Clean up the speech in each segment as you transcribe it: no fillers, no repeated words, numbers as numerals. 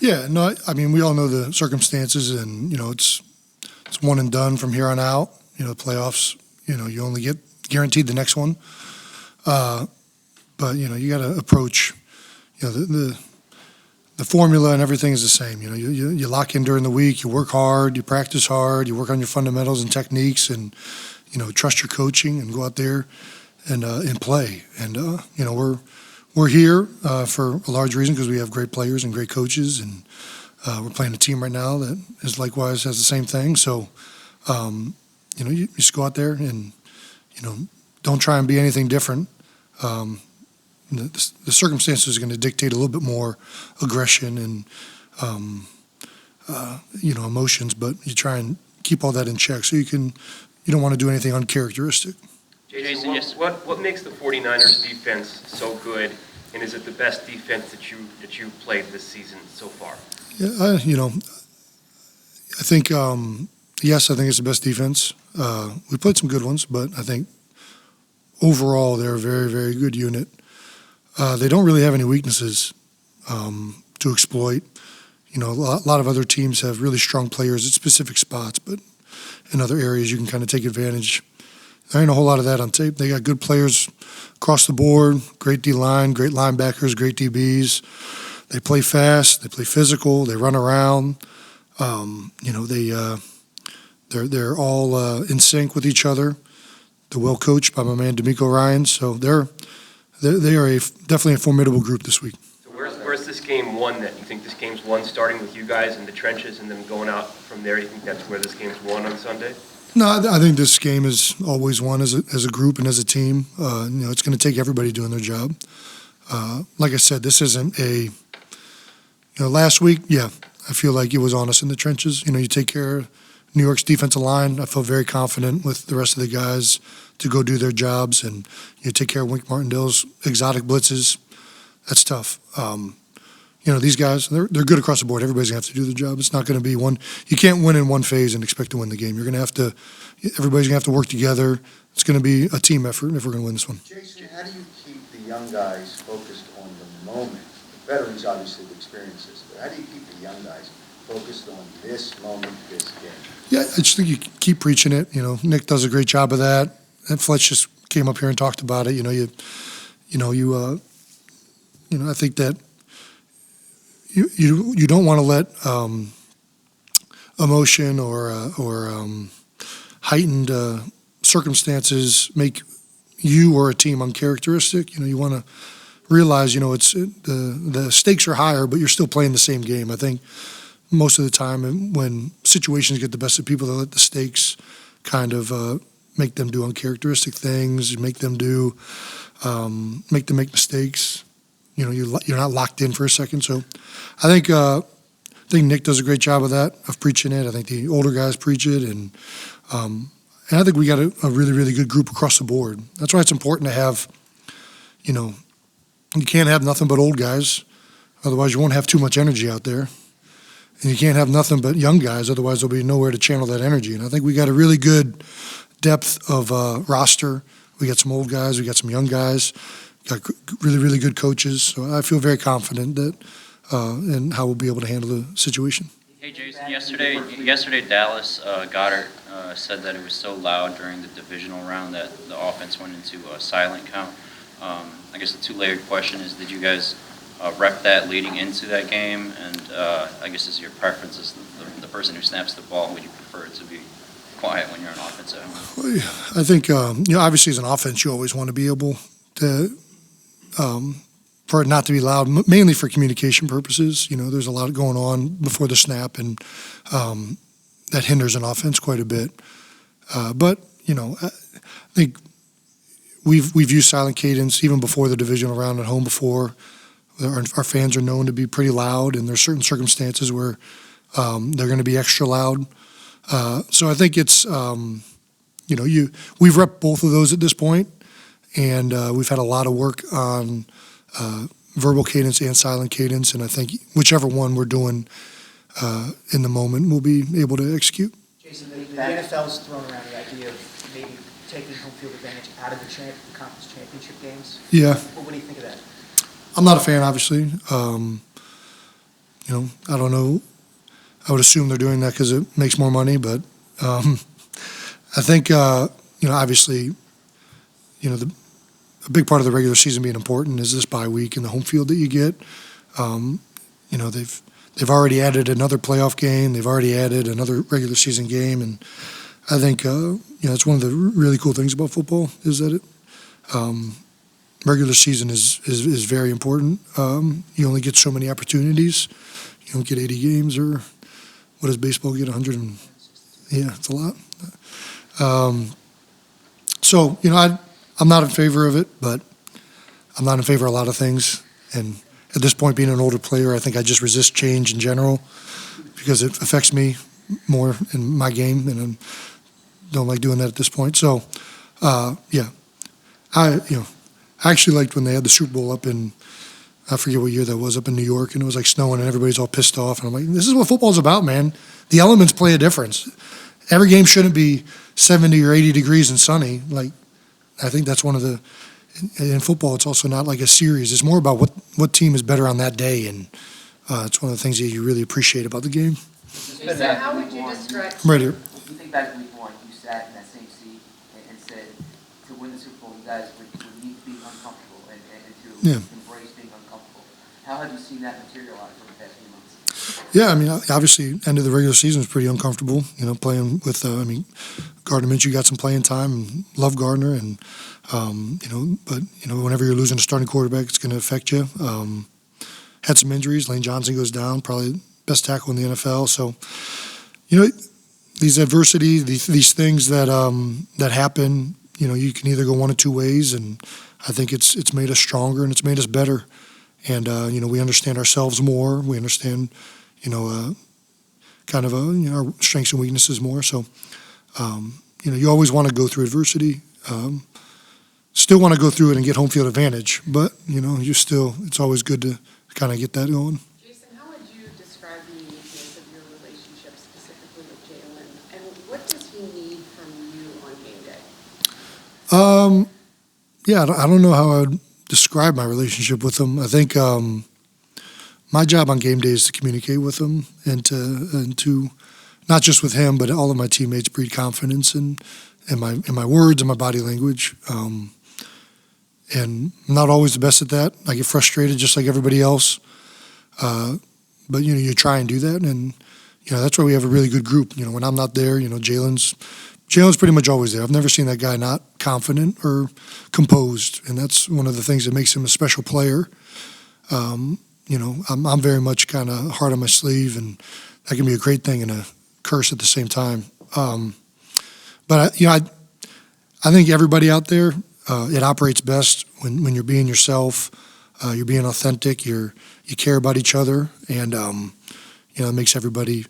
Yeah, no, I mean, we all know the circumstances, and it's one and done from here on out. The playoffs, you only get guaranteed the next one. But you got to approach, the formula and everything is the same. You lock in during the week, you work hard, you practice hard, you work on your fundamentals and techniques, and trust your coaching and go out there and play. And we're here for a large reason because we have great players and great coaches, and we're playing a team right now that is likewise has the same thing. So you just go out there and don't try and be anything different. The circumstances are going to dictate a little bit more aggression and emotions, but you try and keep all that in check so you don't want to do anything uncharacteristic. Jason, what makes the 49ers defense so good, and is it the best defense that you've played this season so far? Yeah, I think yes, I think it's the best defense. We played some good ones, but I think overall they're a very, very good unit. They don't really have any weaknesses to exploit. A lot of other teams have really strong players at specific spots, but in other areas you can kind of take advantage. There ain't a whole lot of that on tape. They got good players across the board, great D-line, great linebackers, great DBs. They play fast, they play physical, they run around. They're all in sync with each other. They're well coached by my man DeMeco Ryans, so they are definitely a formidable group this week. So where's this game won? That you think this game's won starting with you guys in the trenches and then going out from there? You think that's where this game's won on Sunday? No, I think this game is always won as a group and as a team. It's going to take everybody doing their job. Like I said, this isn't a. Last week, yeah, I feel like it was on us in the trenches. You take care of New York's defensive line. I felt very confident with the rest of the guys to go do their jobs, and take care of Wink Martindale's exotic blitzes. That's tough. These guys, they're good across the board. Everybody's going to have to do the job. It's not going to be one. You can't win in one phase and expect to win the game. You're going to have to. Everybody's going to have to work together. It's going to be a team effort if we're going to win this one. Jason, how do you keep the young guys focused on the moment? The veterans obviously have experienced this, but how do you keep the young guys focused on this moment, this game? Yeah, I just think you keep preaching it. Nick does a great job of that. And Fletch just came up here and talked about it. I think that you don't want to let emotion or heightened circumstances make you or a team uncharacteristic. You want to realize it's the stakes are higher, but you're still playing the same game. I think most of the time when situations get the best of people, they let the stakes kind of make them do uncharacteristic things, make them make mistakes. You're not locked in for a second. So I think Nick does a great job of that, of preaching it. I think the older guys preach it, and I think we got a really, really good group across the board. That's why it's important to have, you can't have nothing but old guys, otherwise you won't have too much energy out there. And you can't have nothing but young guys, otherwise there'll be nowhere to channel that energy. And I think we got a really good depth of roster. We got some old guys, we got some young guys, got really, really good coaches. So I feel very confident that in how we'll be able to handle the situation. Hey Jason, yesterday Dallas Goddard said that it was so loud during the divisional round that the offense went into a silent count. I guess the two-layered question is, did you guys rep that leading into that game? And I guess is your preference as the person who snaps the ball, would you prefer it to be quiet when you're on offense at home? Well, I think, obviously as an offense, you always want to be able to, for it not to be loud, mainly for communication purposes. There's a lot going on before the snap, and that hinders an offense quite a bit. But I think we've used silent cadence even before the divisional round at home before. Our fans are known to be pretty loud, and there's certain circumstances where they're going to be extra loud. So I think it's, we've repped both of those at this point, and we've had a lot of work on verbal cadence and silent cadence, and I think whichever one we're doing in the moment, we'll be able to execute. Jason, the NFL's thrown around the idea of maybe taking home field advantage out of the conference championship games. Yeah. What do you think of that? I'm not a fan, obviously. I don't know. I would assume they're doing that because it makes more money, but I think, obviously, a big part of the regular season being important is this bye week and the home field that you get. They've already added another playoff game. They've already added another regular season game, and I think it's one of the really cool things about football is that regular season is very important. You only get so many opportunities. You don't get 80 games, or what does baseball get? 100? Yeah, it's a lot. So I'm not in favor of it, but I'm not in favor of a lot of things. And at this point, being an older player, I think I just resist change in general because it affects me more in my game, and I don't like doing that at this point. So, I actually liked when they had the Super Bowl up in, I forget what year that was, up in New York, and it was like snowing and everybody's all pissed off. And I'm like, this is what football's about, man. The elements play a difference. Every game shouldn't be 70 or 80 degrees and sunny. Like, I think that's one of the, in football, it's also not like a series. It's more about what team is better on that day, and it's one of the things that you really appreciate about the game. Jason, how would you describe? I'm right here. If you think back to week 1, you sat in that same seat and said to win the Super Bowl, you guys would need to be uncomfortable and to embrace being uncomfortable. How have you seen that materialize over the past few months? Yeah, I mean, obviously, end of the regular season was pretty uncomfortable. Playing with, Gardner Minshew got some playing time, and love Gardner, and but whenever you're losing a starting quarterback, it's going to affect you. Had some injuries. Lane Johnson goes down, probably best tackle in the NFL. So, these adversity, these things that happen, you can either go one of two ways, and I think it's made us stronger and it's made us better. And we understand ourselves more. We understand, kind of our strengths and weaknesses more. So, you always want to go through adversity. Still want to go through it and get home field advantage, but it's always good to kind of get that going. Jason, how would you describe the uniqueness of your relationship specifically with Jalen, and what does he need from you on game day? I don't know how I would describe my relationship with him. I think my job on game day is to communicate with him and to not just with him, but all of my teammates breed confidence in my words and my body language. And I'm not always the best at that. I get frustrated just like everybody else. But you try and do that, and that's why we have a really good group. When I'm not there, Jalen's pretty much always there. I've never seen that guy not confident or composed, and that's one of the things that makes him a special player. I'm very much kind of hard on my sleeve, and that can be a great thing and a curse at the same time. But I think everybody out there, it operates best when you're being yourself, you're being authentic, you care about each other, and it makes everybody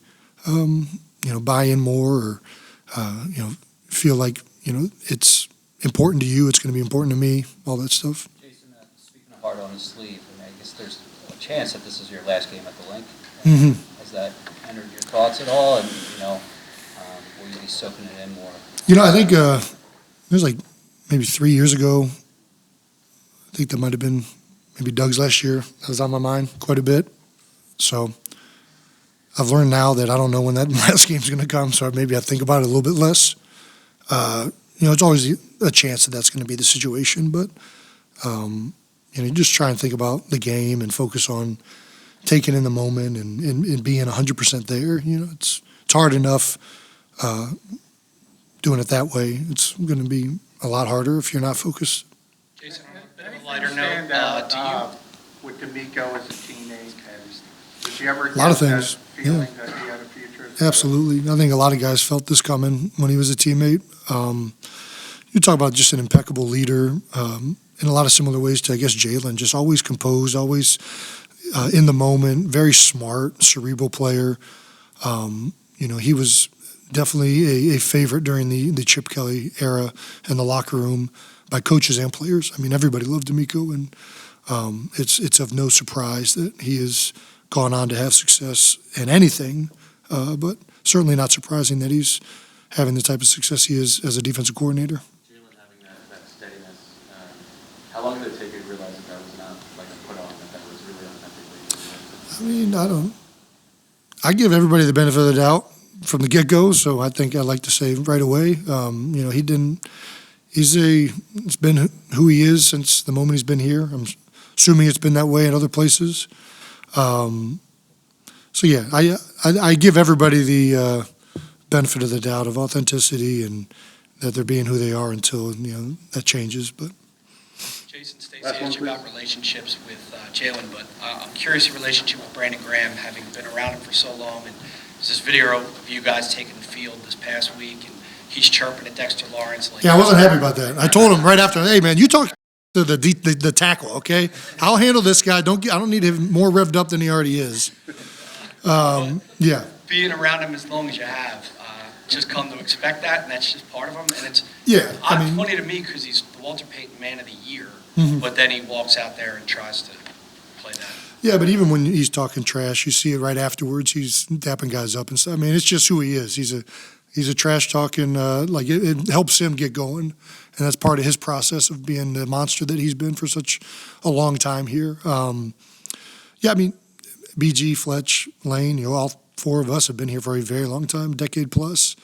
buy in more, or feel like it's important to you, it's going to be important to me, all that stuff. Jason, speaking of hard on the sleeve, I guess there's a chance that this is your last game at the Link. Mm-hmm. Has that entered your thoughts at all? And will you be soaking it in more? I think it was like maybe 3 years ago. I think that might have been maybe Doug's last year. That was on my mind quite a bit. So I've learned now that I don't know when that last game's going to come, so maybe I think about it a little bit less. It's always a chance that that's going to be the situation, but you just try and think about the game and focus on taking in the moment and being 100% there. It's hard enough doing it that way. It's going to be a lot harder if you're not focused. Jason, on a lighter note, do you? With DeMeco as a teammate, did you ever A lot of get things, that feeling yeah. that he had a future? Absolutely. I think a lot of guys felt this coming when he was a teammate. You talk about just an impeccable leader in a lot of similar ways to, I guess, Jalen, just always composed, always in the moment, very smart, cerebral player. He was definitely a favorite during the Chip Kelly era in the locker room by coaches and players. I mean, everybody loved DeMeco, and it's of no surprise that he has gone on to have success in anything, but certainly not surprising that he's having the type of success he is as a defensive coordinator. Jalen having that steadiness, how long did it take you to realize that was not like a put on, that was really authentically? I mean, I give everybody the benefit of the doubt from the get-go, so I think I'd like to say right away, he didn't. It's been who he is since the moment he's been here. I'm assuming it's been that way in other places. So yeah, I give everybody the benefit of the doubt of authenticity and that they're being who they are until that changes. But Jason, Stacey asked you about relationships with Jalen, but I'm curious your relationship with Brandon Graham, having been around him for so long. And there's this video of you guys taking the field this past week, and he's chirping at Dexter Lawrence. Yeah, I wasn't happy about that. I told him right after, hey man, you talk to the tackle, okay? I'll handle this guy. I don't need him more revved up than he already is. Yeah. Being around him as long as you have, just come to expect that, and that's just part of him. And it's funny to me because he's the Walter Payton Man of the Year, but then he walks out there and tries to play that. Yeah, but even when he's talking trash, you see it right afterwards. He's dapping guys up and stuff. I mean, it's just who he is. He's a trash talking. It helps him get going, and that's part of his process of being the monster that he's been for such a long time here. BG, Fletch, Lane, all four of us have been here for a very long time, decade plus.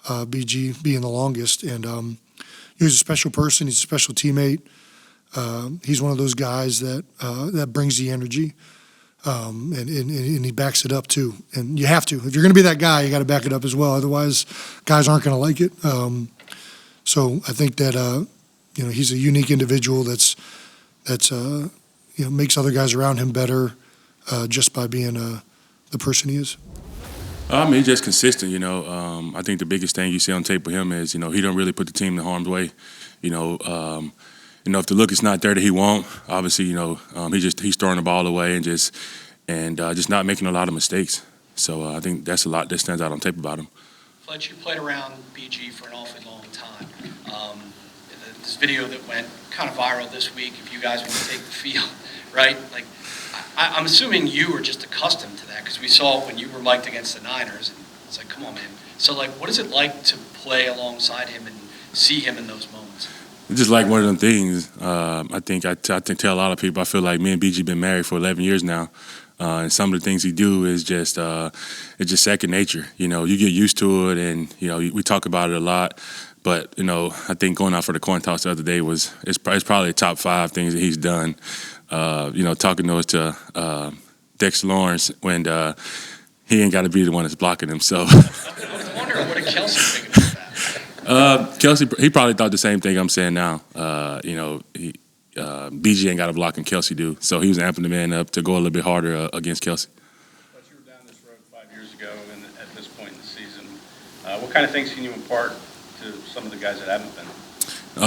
BG being the longest, and he's a special person. He's a special teammate. He's one of those guys that brings the energy, and he backs it up too. And you have to. If you're going to be that guy, you got to back it up as well. Otherwise, guys aren't going to like it. So I think that he's a unique individual that's makes other guys around him better just by being the person he is. He's just consistent, I think the biggest thing you see on tape with him is, he don't really put the team in harm's way. If the look is not there that he won't, obviously, he's throwing the ball away and just not making a lot of mistakes. So I think that's a lot that stands out on tape about him. Fletch, you played around BG for an awfully long time. This video that went kind of viral this week, if you guys want to take the field, right? I'm assuming you were just accustomed to that because we saw it when you were mic'd against the Niners, and it's like, come on, man. So, what is it like to play alongside him and see him in those moments? It's just like one of them things. I think tell a lot of people, I feel like me and BG been married for 11 years now, and some of the things he do is just it's just second nature. You get used to it, and we talk about it a lot. But I think going out for the coin toss the other day it's probably the top 5 things that he's done. Talking those to Dexter Lawrence when he ain't got to be the one that's blocking him. So I was wondering, what did Kelce think about that? Kelce, he probably thought the same thing I'm saying now. BG ain't got to block and Kelce do. So he was amping the man up to go a little bit harder against Kelce. But you were down this road 5 years ago, and at this point in the season, what kind of things can you impart to some of the guys that haven't been?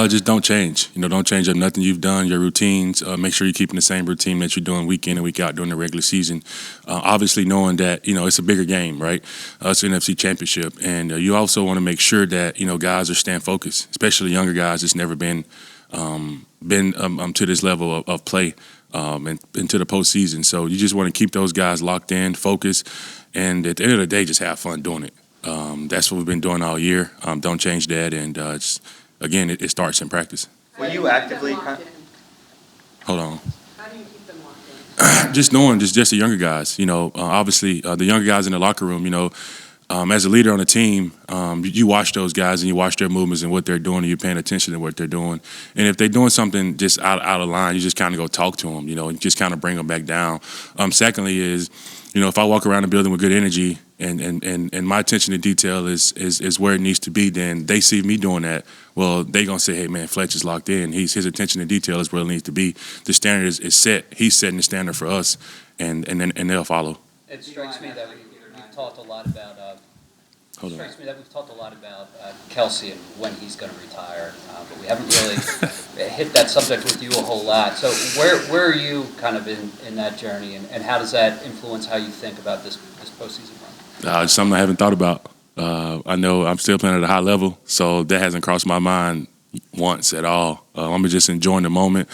Just don't change. Don't change up nothing you've done, your routines. Make sure you're keeping the same routine that you're doing week in and week out during the regular season. Obviously knowing that, it's a bigger game, right? It's an NFC Championship. And you also want to make sure that, guys are staying focused, especially younger guys that's never been to this level of play and into the postseason. So you just want to keep those guys locked in, focused, and at the end of the day, just have fun doing it. That's what we've been doing all year. Don't change that, and again, it starts in practice. Were you actively? Hold on. How do you keep them locked in? Just knowing, just the younger guys. Obviously the younger guys in the locker room. As a leader on the team, you watch those guys and you watch their movements and what they're doing, and you're paying attention to what they're doing. And if they're doing something just out of line, you just kind of go talk to them. And just kind of bring them back down. Secondly, is if I walk around the building with good energy and my attention to detail is where it needs to be, then they see me doing that. Well, they gonna say, hey man, Fletch is locked in. His attention to detail is where it needs to be. The standard is set. He's setting the standard for us, and they'll follow. It strikes me that we've talked a lot about. Kelce and when he's going to retire, but we haven't really hit that subject with you a whole lot. So where are you kind of in that journey, and how does that influence how you think about this postseason run? It's something I haven't thought about. I know I'm still playing at a high level, so that hasn't crossed my mind once at all. I'm just enjoying the moment,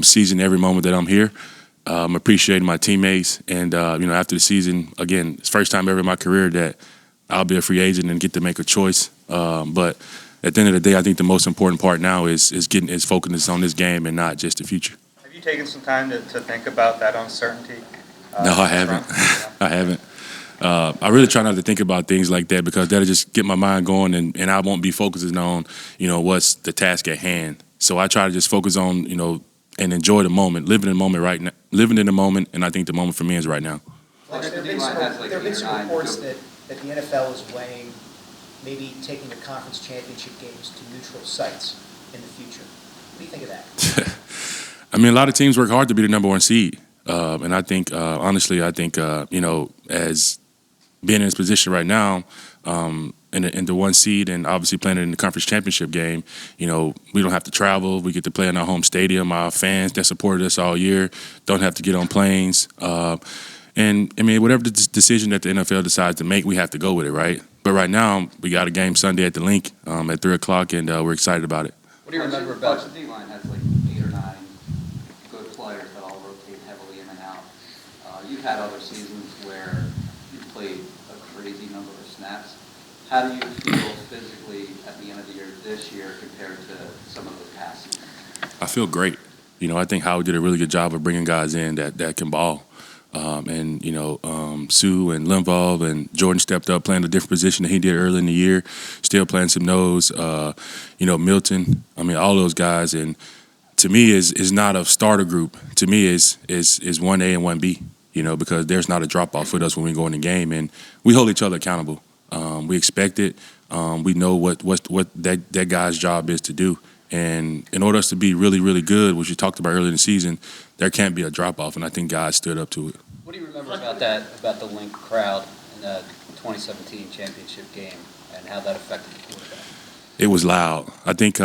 seizing every moment that I'm here. I'm appreciating my teammates, and after the season, again, it's the first time ever in my career that I'll be a free agent and get to make a choice. But at the end of the day, I think the most important part now is focusing on this game and not just the future. Have you taken some time to think about that uncertainty? No, I haven't. I haven't. I really try not to think about things like that because that'll just get my mind going, and I won't be focusing on, what's the task at hand. So I try to just focus on, and enjoy the moment, living in the moment right now, living in the moment, and I think the moment for me is right now. There have been some reports that the NFL is weighing maybe taking the conference championship games to neutral sites in the future. What do you think of that? I mean, a lot of teams work hard to be the number one seed. And I think, honestly, as being in this position right now, in the one seed and obviously playing in the conference championship game, we don't have to travel. We get to play in our home stadium. Our fans that supported us all year don't have to get on planes. And, I mean, whatever the decision that the NFL decides to make, we have to go with it, right? But right now, we got a game Sunday at the Link at 3 o'clock, and we're excited about it. What do you remember about the D-line? Has like 8 or 9 good players that all rotate heavily in and out. You've had other seasons where you've played a crazy number of snaps. How do you feel physically at the end of the year this year compared to some of those past seasons? I feel great. I think Howard did a really good job of bringing guys in that can ball. Sue and Linval and Jordan stepped up playing a different position than he did early in the year, still playing some nose. Milton, I mean, all those guys. And to me, is not a starter group. To me, is 1A and 1B, because there's not a drop-off with us when we go in the game. And we hold each other accountable. We expect it. We know what that guy's job is to do. And in order for us to be really, really good, which we talked about earlier in the season, there can't be a drop-off, and I think guys stood up to it. What do you remember about the Link crowd in the 2017 championship game and how that affected the quarterback? It was loud. I think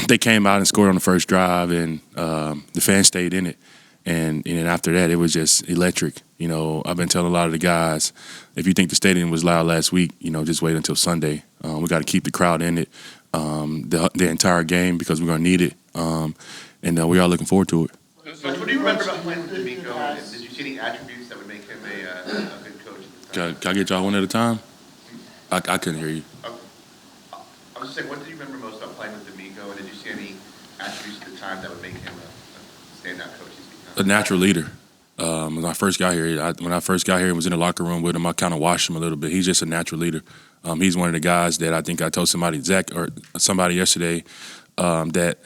they came out and scored on the first drive, and the fans stayed in it. And after that, it was just electric. I've been telling a lot of the guys, if you think the stadium was loud last week, just wait until Sunday. We got to keep the crowd in it the entire game because we're going to need it. And we are looking forward to it. So what do you remember about playing with DeMeco? Did you see any attributes that would make him a good coach at the time? Can I get y'all one at a time? I couldn't hear you. I was just saying, what did you remember most about playing with DeMeco? And did you see any attributes at the time that would make him a standout coach? A natural leader. When I first got here, and was in the locker room with him, I kind of watched him a little bit. He's just a natural leader. He's one of the guys that I think I told somebody yesterday, that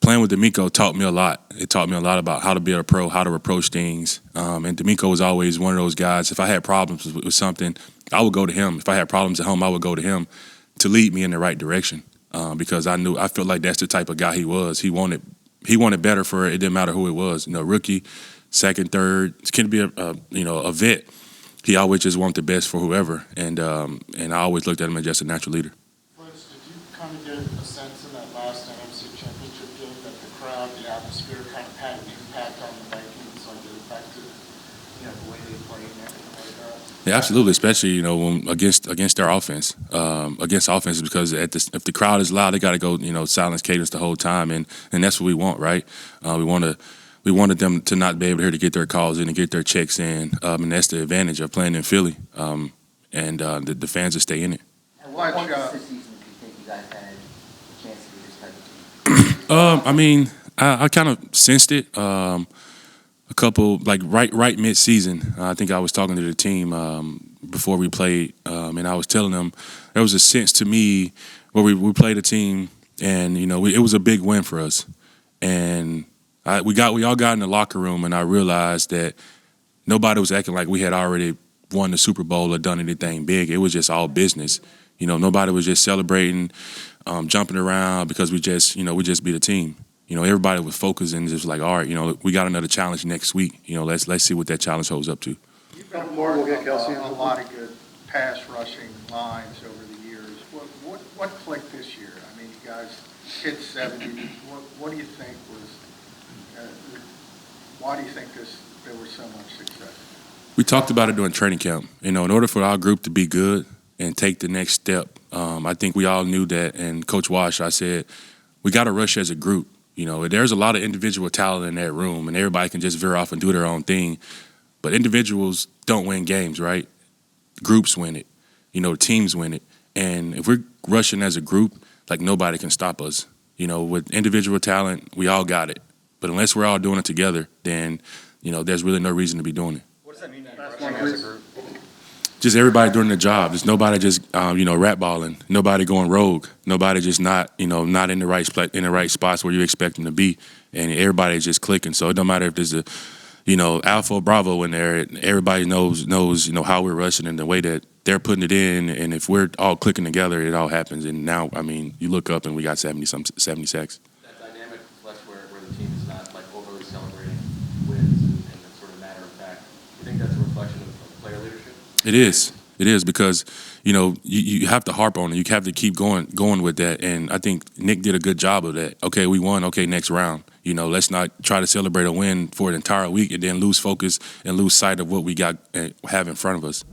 playing with DeMeco taught me a lot. It taught me a lot about how to be a pro, how to approach things. And DeMeco was always one of those guys, if I had problems with something, I would go to him. If I had problems at home, I would go to him to lead me in the right direction. Because I felt like that's the type of guy he was. He wanted better for it. It didn't matter who it was. Rookie, second, third. It can be a vet. He always just wanted the best for whoever. And I always looked at him as just a natural leader. Liz, did you kind of get a sense in that last NFC Championship game that the crowd, the atmosphere kind of had an impact on the Vikings, like it affected, the way they played and everything like that? Yeah, absolutely. Especially when against their offense, against offenses, because if the crowd is loud, they got to go silence cadence the whole time, and that's what we want, right? We wanted them to not be able to get their calls in and get their checks in, and that's the advantage of playing in Philly, and the fans will stay in it. At what point this season do you think you guys had a chance to be this type of team? I mean, I kind of sensed it. A couple, like right mid-season, I think I was talking to the team before we played, and I was telling them there was a sense to me where we played a team, and it was a big win for us, and we all got in the locker room, and I realized that nobody was acting like we had already won the Super Bowl or done anything big. It was just all business. Nobody was just celebrating, jumping around because we just beat a team. Everybody was focused and just like, all right, we got another challenge next week. Let's see what that challenge holds up to. You've got more of a lot of good pass rushing lines over the years. What clicked this year? I mean, you guys hit 70. What do you think was? Why do you think there was so much success? We talked about it during training camp. In order for our group to be good and take the next step, I think we all knew that. And Coach Wash, I said, we got to rush as a group. There's a lot of individual talent in that room, and everybody can just veer off and do their own thing. But individuals don't win games, right? Groups win it. Teams win it. And if we're rushing as a group, like nobody can stop us. With individual talent, we all got it. But unless we're all doing it together, then, there's really no reason to be doing it. What does that mean, rushing as a group? just everybody doing their job. There's nobody just rat balling, nobody going rogue, nobody just not in the right spots where you expect them to be, and everybody's just clicking. So it don't matter if there's a Alpha or Bravo in there. Everybody knows how we're rushing and the way that they're putting it in, and if we're all clicking together, it all happens. And now, I mean, you look up and we got 70 sacks. That dynamic, Fletch, where the team is not like overly celebrating wins and it's sort of matter of fact. You think that's a reflection of player leadership? It is because you have to harp on it. You have to keep going with that, and I think Nick did a good job of that. Okay, we won. Okay, next round. Let's not try to celebrate a win for an entire week and then lose focus and lose sight of what we got and have in front of us.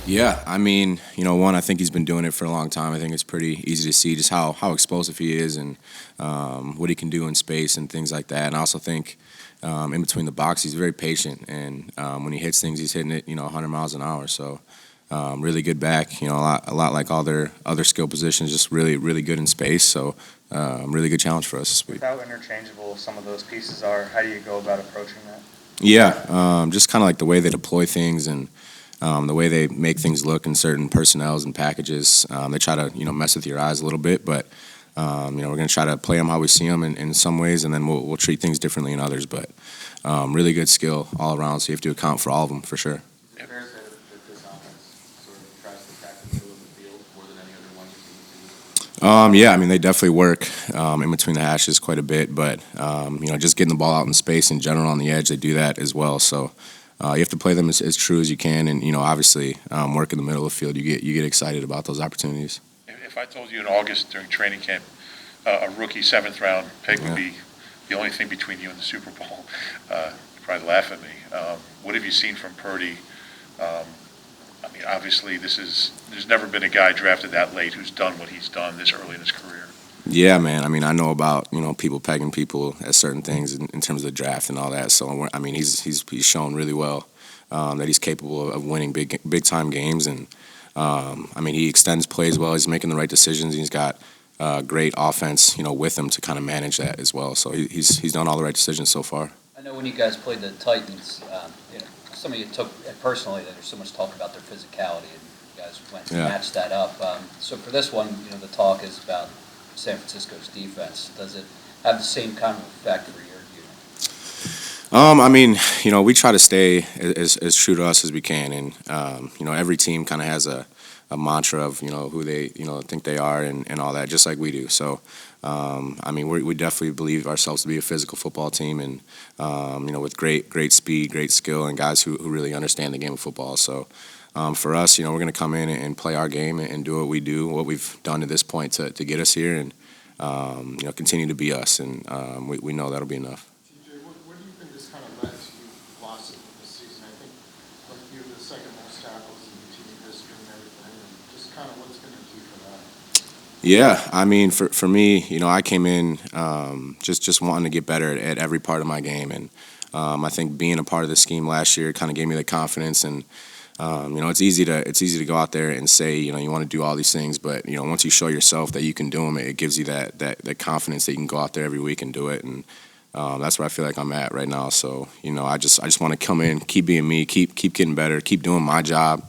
Yeah, I mean, one, I think he's been doing it for a long time. I think it's pretty easy to see just how explosive he is and what he can do in space and things like that. And I also think in between the box, he's very patient, and when he hits things, he's hitting it 100 miles an hour. So really good back, a lot like all their other skill positions, just really, really good in space. So really good challenge for us this week. With how interchangeable some of those pieces are, how do you go about approaching that? Yeah, just kind of like the way they deploy things and the way they make things look in certain personnels and packages. They try to mess with your eyes a little bit, but we're going to try to play them how we see them in some ways, and then we'll treat things differently in others. But really good skill all around, so you have to account for all of them for sure. Fair to say that this offense sort of tries to attack the middle of the field more than any other one you've seen? Yeah, I mean, they definitely work in between the hashes quite a bit, but just getting the ball out in space in general on the edge, they do that as well. So you have to play them as true as you can, and obviously work in the middle of the field. You get excited about those opportunities. If I told you in August during training camp a rookie 7th round pick would be the only thing between you and the Super Bowl, you'd probably laugh at me. What have you seen from Purdy? I mean, obviously, there's never been a guy drafted that late who's done what he's done this early in his career. Yeah, man. I mean, I know about people pegging people at certain things in terms of the draft and all that. So I mean, he's shown really well that he's capable of winning big time games, and I mean, he extends plays well. He's making the right decisions. He's got great offense, with him to kind of manage that as well. So he's done all the right decisions so far. I know when you guys played the Titans, some of you took it personally that there's so much talk about their physicality, and you guys went to match that up. So for this one, the talk is about San Francisco's defense. Does it have the same kind of effect for your unit? I mean, we try to stay as true to us as we can, and every team kind of has a mantra of who they think they are and all that, just like we do. So I mean, we definitely believe ourselves to be a physical football team, and with great speed, great skill, and guys who really understand the game of football. So for us, we're going to come in and play our game and do what we do, what we've done to this point to get us here, and continue to be us, and we know that'll be enough. TJ, what do you think this kind of led to you blossom this season? I think you have the second most tackles in the team history and everything, and just kind of what's going to do for that? Yeah, I mean, for me, I came in just wanting to get better at every part of my game, and I think being a part of the scheme last year kind of gave me the confidence, and it's easy to go out there and say you want to do all these things, but once you show yourself that you can do them, it gives you that confidence that you can go out there every week and do it, and that's where I feel like I'm at right now. So I just want to come in, keep being me, keep getting better, keep doing my job.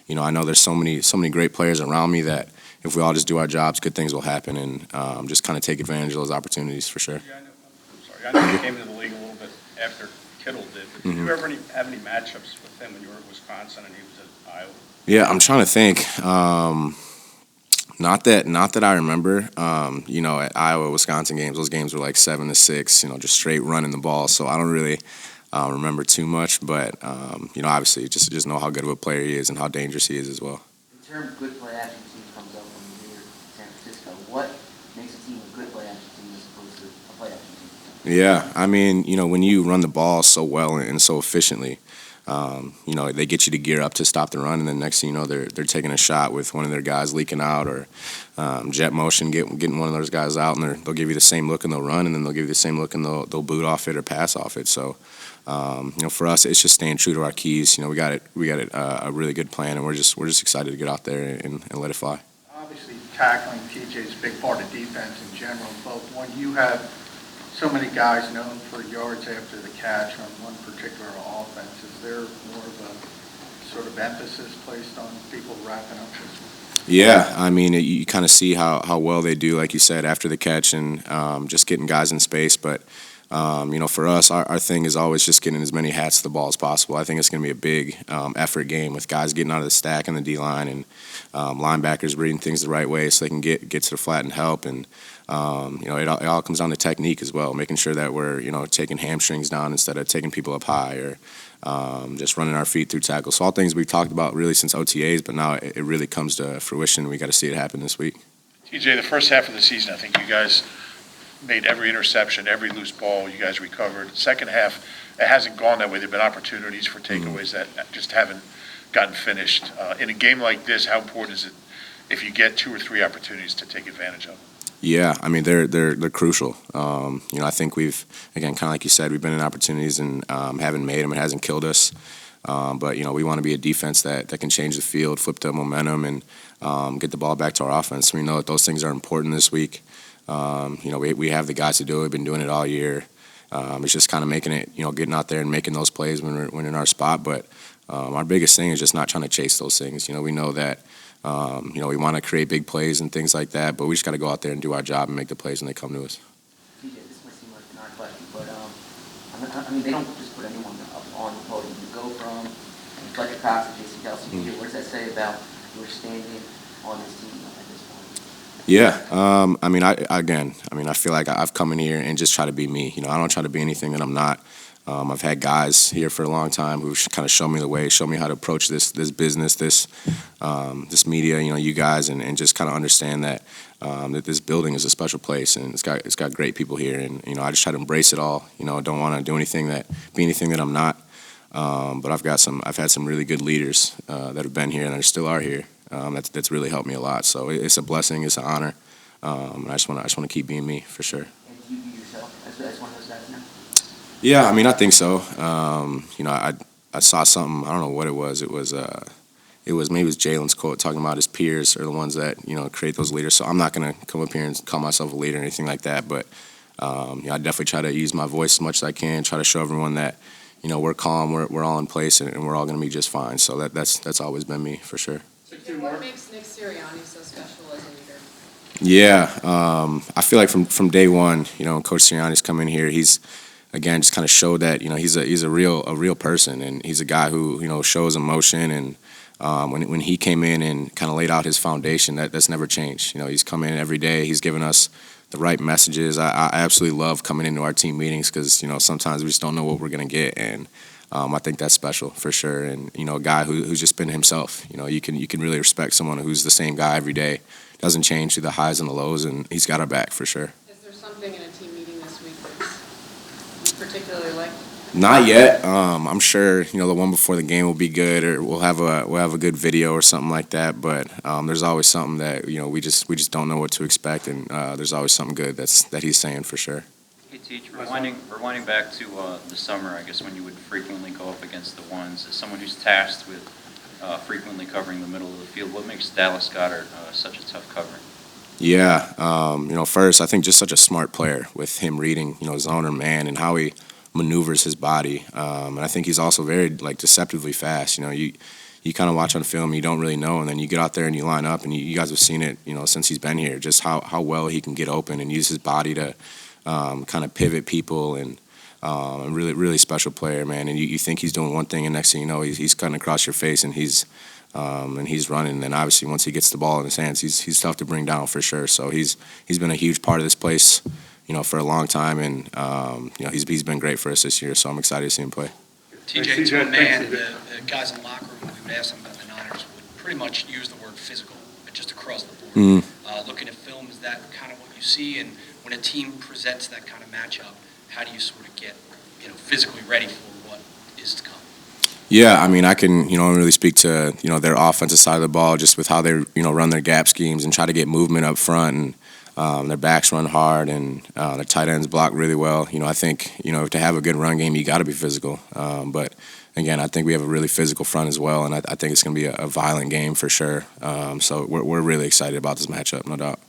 I know there's so many great players around me that if we all just do our jobs, good things will happen, and just kind of take advantage of those opportunities for sure. I know you came into the league a little bit after Kittle did. But did you ever have any matchups with him when you were at Wisconsin and he was at Iowa? Yeah, I'm trying to think. Not that I remember. At Iowa, Wisconsin games, those games were like 7-6. Just straight running the ball. So I don't really remember too much. But obviously, just know how good of a player he is and how dangerous he is as well. The term good play action team comes up when you hear San Francisco. What makes a team a good play action team as opposed to a play action team? Yeah, I mean, when you run the ball so well and so efficiently, they get you to gear up to stop the run, and then next thing you know, they're taking a shot with one of their guys leaking out, or jet motion, getting one of those guys out, and they'll give you the same look and they'll run, and then they'll give you the same look and they'll boot off it or pass off it. So, for us, it's just staying true to our keys. We got a really good plan, and we're just excited to get out there and let it fly. Obviously, tackling TJ is a big part of defense in general, but when you have so many guys known for yards after the catch on one particular offense, is there more of a sort of emphasis placed on people wrapping up this week? Yeah, I mean, you kind of see how well they do, like you said, after the catch and just getting guys in space. But, for us, our thing is always just getting as many hats to the ball as possible. I think it's going to be a big effort game with guys getting out of the stack in the D-line and linebackers reading things the right way so they can get to the flat and help. And, it all comes down to technique as well, making sure that we're, taking hamstrings down instead of taking people up high or just running our feet through tackles. So all things we've talked about really since OTAs, but now it really comes to fruition. We got to see it happen this week. TJ, the first half of the season, I think you guys made every interception, every loose ball you guys recovered. Second half, it hasn't gone that way. There have been opportunities for takeaways that just haven't gotten finished. In a game like this, how important is it if you get 2 or 3 opportunities to take advantage of? Yeah, I mean they're crucial. I think we've, again, kind of like you said, we've been in opportunities and haven't made them. It hasn't killed us, but we want to be a defense that can change the field, flip the momentum, and get the ball back to our offense. We know that those things are important this week. We have the guys to do it. We've been doing it all year. It's just kind of making it, getting out there and making those plays when we're in our spot. But our biggest thing is just not trying to chase those things. We know that. We want to create big plays and things like that, but we just got to go out there and do our job and make the plays when they come to us. TJ, this might seem like an odd question, but they don't just put anyone up on the podium. You go from Fletcher Cox to Jason Kelce. TJ, what does that say about your standing on this team at this point? Yeah, I feel like I've come in here and just try to be me. I don't try to be anything that I'm not. I've had guys here for a long time who kind of show me the way, show me how to approach this business, this media, you guys, and just kind of understand that that this building is a special place and it's got great people here, and I just try to embrace it all. Don't want to do anything that I'm not. But I've had some really good leaders that have been here and that still are here. That's really helped me a lot. So it's a blessing, it's an honor. And I just want to keep being me for sure. And do you view yourself as one of those guys now? Yeah, I think so. I saw something. I don't know what it was. It was maybe it was Jalen's quote talking about his peers are the ones that create those leaders. So I'm not gonna come up here and call myself a leader or anything like that. But I definitely try to use my voice as much as I can. Try to show everyone that we're calm, we're all in place, and we're all gonna be just fine. So that's always been me for sure. What makes Nick Sirianni so special as a leader? Yeah, I feel like from day one, Coach Sirianni's come in here. He's again just kind of showed that he's a real person, and he's a guy who shows emotion. And when he came in and kind of laid out his foundation, that's never changed. He's come in every day. He's given us the right messages. I absolutely love coming into our team meetings because sometimes we just don't know what we're gonna get, and I think that's special for sure. And a guy who's just been himself. You can really respect someone who's the same guy every day, doesn't change through the highs and the lows, and he's got our back for sure. Is there something in a team meeting this week that you particularly like? Not yet. I'm sure the one before the game will be good, or we'll have a good video or something like that. But there's always something that we just don't know what to expect, and there's always something good that he's saying for sure. Hey, Teach, rewinding back to the summer, I guess when you would frequently go up against the ones, as someone who's tasked with frequently covering the middle of the field, what makes Dallas Goedert such a tough cover? Yeah, first I think just such a smart player with him reading zone or man and how he maneuvers his body, and I think he's also very deceptively fast. You kind of watch on film, you don't really know, and then you get out there and you line up, and you guys have seen it since he's been here, just how well he can get open and use his body to kind of pivot people, and a really special player, man. And you think he's doing one thing, and next thing you know, he's cutting across your face, and he's running. And then obviously once he gets the ball in his hands, he's tough to bring down for sure. So he's been a huge part of this place, for a long time, and he's been great for us this year. So I'm excited to see him play. TJ, to a man, the guys in the locker room, we would ask them about the Niners, would pretty much use the word physical, but just across the board. Mm-hmm. Looking at film, is that kind of what you see? And when a team presents that kind of matchup, how do you sort of get physically ready for what is to come? Yeah, I can really speak to their offensive side of the ball, just with how they run their gap schemes and try to get movement up front, and their backs run hard, and their tight ends block really well. I think to have a good run game, you got to be physical. But again, I think we have a really physical front as well, and I think it's going to be a violent game for sure. So we're really excited about this matchup, no doubt.